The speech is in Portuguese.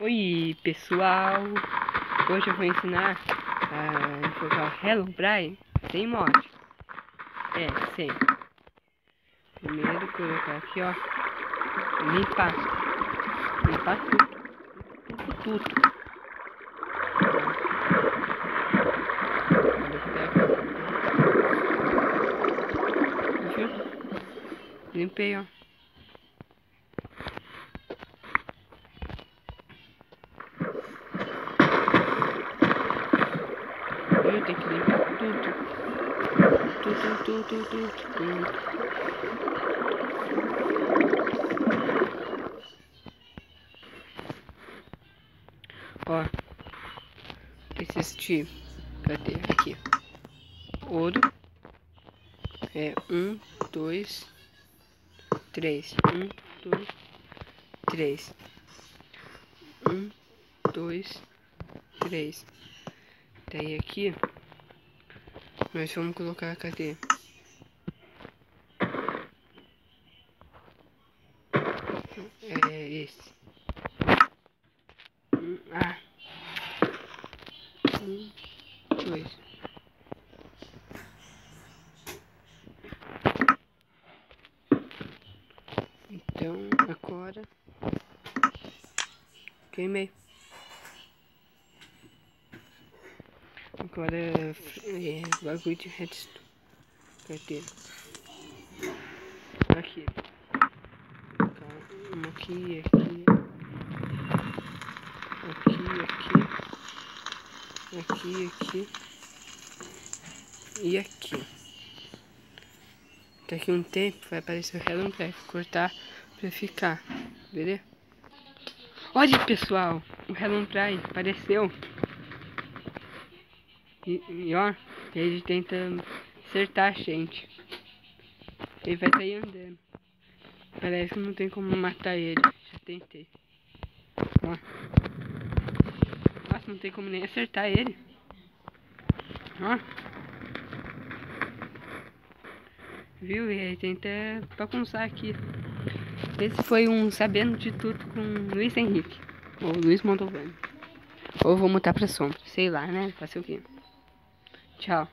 Oi pessoal, hoje eu vou ensinar a jogar o Herobrine sem mod. Sem. Primeiro colocar aqui, ó, limpar tudo. Viu? Limpei, ó. Eu tenho que limpar tudo. Ó, esses tipos. Cadê? Aqui. Ouro. 1, 2, 3. 1, 2, 3. 1, 2, 3. Daí aqui nós vamos colocar, cadê? Esse. 2. Então agora queimei. Agora bagulho de redstone. Cadê? Aqui. Calma, aqui. E aqui. Daqui um tempo vai aparecer o Herobrine. Cortar pra ficar. Beleza? Olha pessoal, o Herobrine apareceu. E ó, ele tenta acertar a gente. Ele vai sair andando. Parece que não tem como matar ele. Já tentei. Ó. Nossa, não tem como nem acertar ele. Ó. Viu? E ele tenta bagunçar aqui. Esse foi um Sabendo de Tudo com Luiz Henrique. Ou Luiz Montalvani. Ou vou mutar pra sombra. Sei lá, né? Fazer o quê? Tchau.